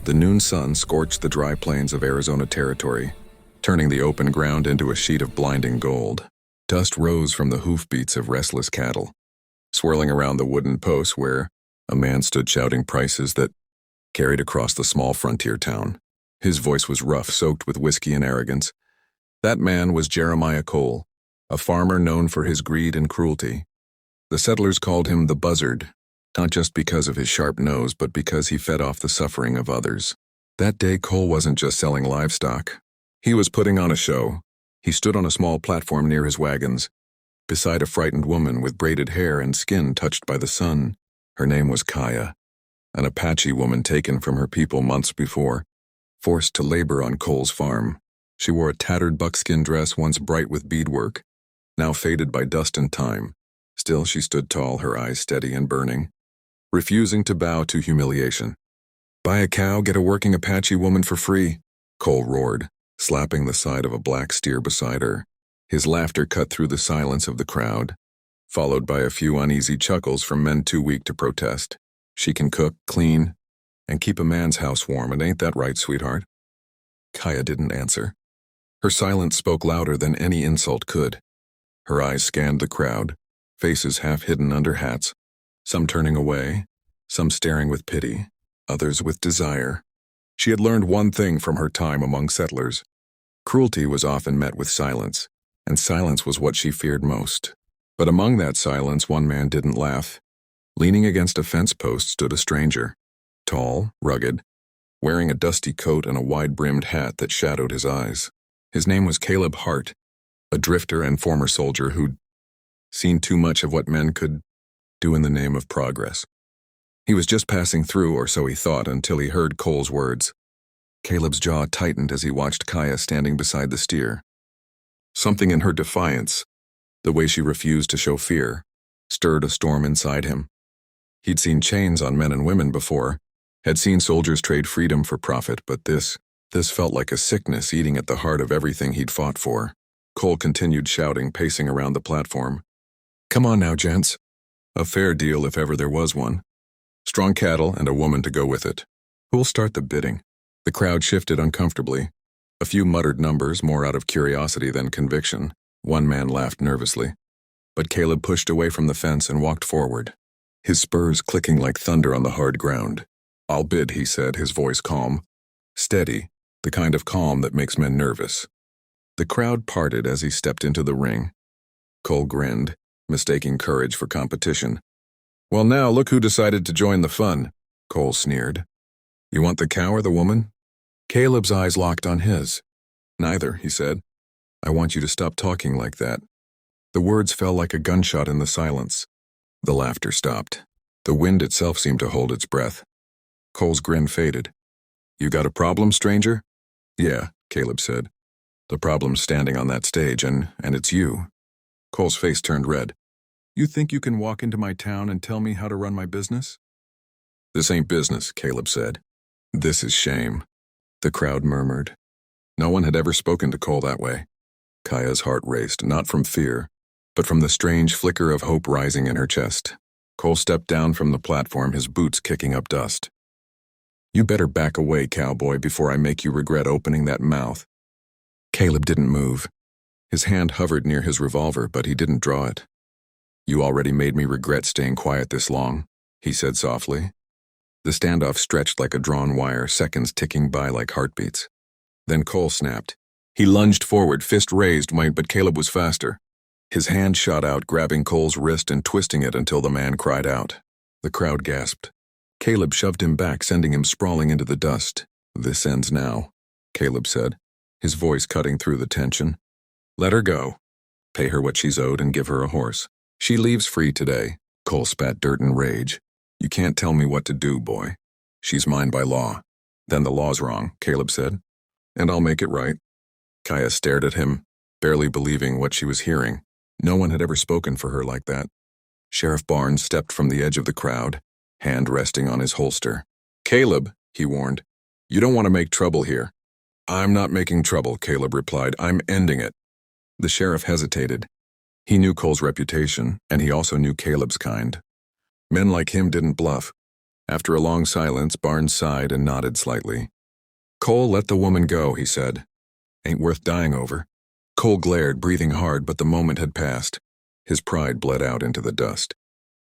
The noon sun scorched the dry plains of Arizona Territory, turning the open ground into a sheet of blinding gold. Dust rose from the hoofbeats of restless cattle, swirling around the wooden posts where a man stood shouting prices that carried across the small frontier town. His voice was rough, soaked with whiskey and arrogance. That man was Jeremiah Cole, a farmer known for his greed and cruelty. The settlers called him the Buzzard, not just because of his sharp nose, but because he fed off the suffering of others. That day, Cole wasn't just selling livestock. He was putting on a show. He stood on a small platform near his wagons, beside a frightened woman with braided hair and skin touched by the sun. Her name was Kaya, an Apache woman taken from her people months before, forced to labor on Cole's farm. She wore a tattered buckskin dress once bright with beadwork, now faded by dust and time. Still, she stood tall, her eyes steady and burning, refusing to bow to humiliation. "Buy a cow, get a working Apache woman for free," Cole roared, slapping the side of a black steer beside her. His laughter cut through the silence of the crowd, followed by a few uneasy chuckles from men too weak to protest. "She can cook, clean, and keep a man's house warm, and ain't that right, sweetheart?" Kaya didn't answer. Her silence spoke louder than any insult could. Her eyes scanned the crowd, faces half hidden under hats, some turning away, some staring with pity, others with desire. She had learned one thing from her time among settlers. Cruelty was often met with silence, and silence was what she feared most. But among that silence, one man didn't laugh. Leaning against a fence post stood a stranger, tall, rugged, wearing a dusty coat and a wide-brimmed hat that shadowed his eyes. His name was Caleb Hart, a drifter and former soldier who'd seen too much of what men could do in the name of progress. He was just passing through, or so he thought, until he heard Cole's words. Caleb's jaw tightened as he watched Kaya standing beside the steer. Something in her defiance, the way she refused to show fear, stirred a storm inside him. He'd seen chains on men and women before, had seen soldiers trade freedom for profit, but this felt like a sickness eating at the heart of everything he'd fought for. Cole continued shouting, pacing around the platform. "Come on now, gents. A fair deal if ever there was one. Strong cattle and a woman to go with it. Who'll start the bidding?" The crowd shifted uncomfortably. A few muttered numbers, more out of curiosity than conviction. One man laughed nervously. But Caleb pushed away from the fence and walked forward, his spurs clicking like thunder on the hard ground. "I'll bid," he said, his voice calm, steady, the kind of calm that makes men nervous. The crowd parted as he stepped into the ring. Cole grinned, mistaking courage for competition. "Well, now look who decided to join the fun," Cole sneered. "You want the cow or the woman?" Caleb's eyes locked on his. "Neither," he said. "I want you to stop talking like that." The words fell like a gunshot in the silence. The laughter stopped. The wind itself seemed to hold its breath. Cole's grin faded. "You got a problem, stranger?" "Yeah," Caleb said. "The problem's standing on that stage, and it's you." Cole's face turned red. "You think you can walk into my town and tell me how to run my business?" "This ain't business," Caleb said. "This is shame." The crowd murmured. No one had ever spoken to Cole that way. Kaya's heart raced, not from fear, but from the strange flicker of hope rising in her chest. Cole stepped down from the platform, his boots kicking up dust. "You better back away, cowboy, before I make you regret opening that mouth." Caleb didn't move. His hand hovered near his revolver, but he didn't draw it. "You already made me regret staying quiet this long," he said softly. The standoff stretched like a drawn wire, seconds ticking by like heartbeats. Then Cole snapped. He lunged forward, fist raised, but Caleb was faster. His hand shot out, grabbing Cole's wrist and twisting it until the man cried out. The crowd gasped. Caleb shoved him back, sending him sprawling into the dust. "This ends now," Caleb said, his voice cutting through the tension. "Let her go. Pay her what she's owed and give her a horse. She leaves free today." Cole spat dirt in rage. "You can't tell me what to do, boy. She's mine by law." "Then the law's wrong," Caleb said. "And I'll make it right." Kaya stared at him, barely believing what she was hearing. No one had ever spoken for her like that. Sheriff Barnes stepped from the edge of the crowd, hand resting on his holster. "Caleb," he warned, "you don't want to make trouble here." "I'm not making trouble," Caleb replied. "I'm ending it." The sheriff hesitated. He knew Cole's reputation, and he also knew Caleb's kind. Men like him didn't bluff. After a long silence, Barnes sighed and nodded slightly. "Cole, let the woman go," he said. "Ain't worth dying over." Cole glared, breathing hard, but the moment had passed. His pride bled out into the dust.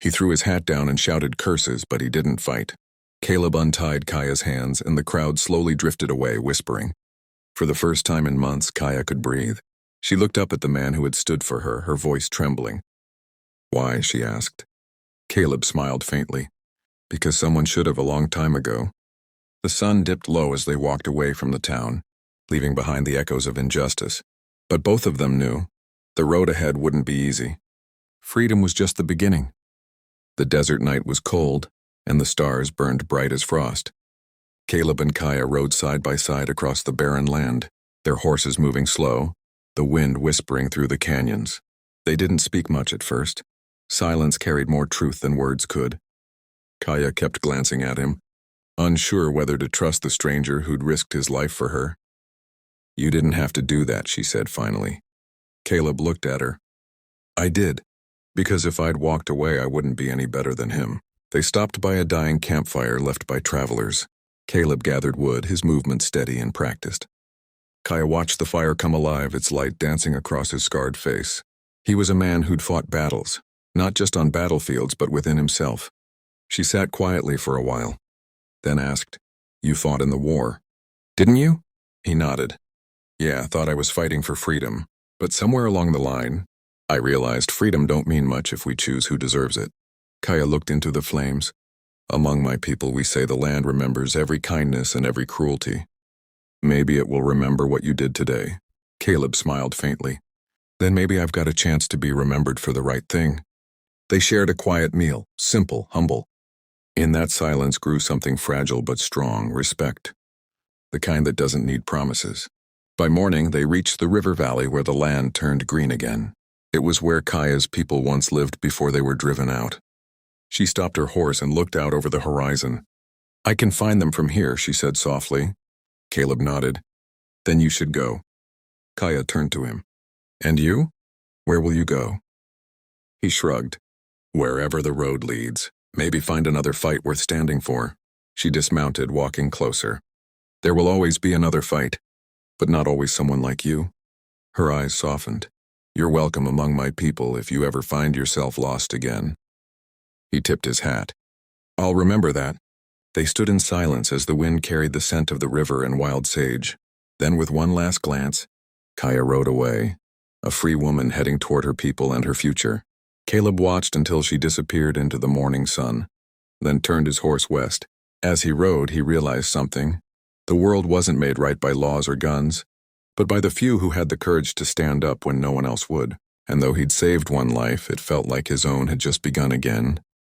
He threw his hat down and shouted curses, but he didn't fight. Caleb untied Kaya's hands, and the crowd slowly drifted away, whispering. For the first time in months, Kaya could breathe. She looked up at the man who had stood for her, her voice trembling. "Why?" she asked. Caleb smiled faintly. "Because someone should have a long time ago." The sun dipped low as they walked away from the town, leaving behind the echoes of injustice. But both of them knew the road ahead wouldn't be easy. Freedom was just the beginning. The desert night was cold, and the stars burned bright as frost. Caleb and Kaya rode side by side across the barren land, their horses moving slow, the wind whispering through the canyons. They didn't speak much at first. Silence carried more truth than words could. Kaya kept glancing at him, unsure whether to trust the stranger who'd risked his life for her. "You didn't have to do that," she said finally. Caleb looked at her. "I did, because if I'd walked away, I wouldn't be any better than him." They stopped by a dying campfire left by travelers. Caleb gathered wood, his movement steady and practiced. Kaya watched the fire come alive, its light dancing across his scarred face. He was a man who'd fought battles, not just on battlefields but within himself. She sat quietly for a while, then asked, "You fought in the war, didn't you?" He nodded. "Yeah, thought I was fighting for freedom, but somewhere along the line, I realized freedom don't mean much if we choose who deserves it." Kaya looked into the flames. "Among my people, we say the land remembers every kindness and every cruelty. Maybe it will remember what you did today." Caleb smiled faintly. "Then maybe I've got a chance to be remembered for the right thing." They shared a quiet meal, simple, humble. In that silence grew something fragile but strong, respect. The kind that doesn't need promises. By morning, they reached the river valley where the land turned green again. It was where Kaya's people once lived before they were driven out. She stopped her horse and looked out over the horizon. "I can find them from here," she said softly. Caleb nodded. "Then you should go." Kaya turned to him. "And you? Where will you go?" He shrugged. "Wherever the road leads. Maybe find another fight worth standing for." She dismounted, walking closer. "There will always be another fight, but not always someone like you." Her eyes softened. "You're welcome among my people if you ever find yourself lost again." He tipped his hat. "I'll remember that." They stood in silence as the wind carried the scent of the river and wild sage. Then with one last glance, Kaya rode away, a free woman heading toward her people and her future. Caleb watched until she disappeared into the morning sun, then turned his horse west. As he rode, he realized something. The world wasn't made right by laws or guns, but by the few who had the courage to stand up when no one else would. And though he'd saved one life, it felt like his own had just begun again.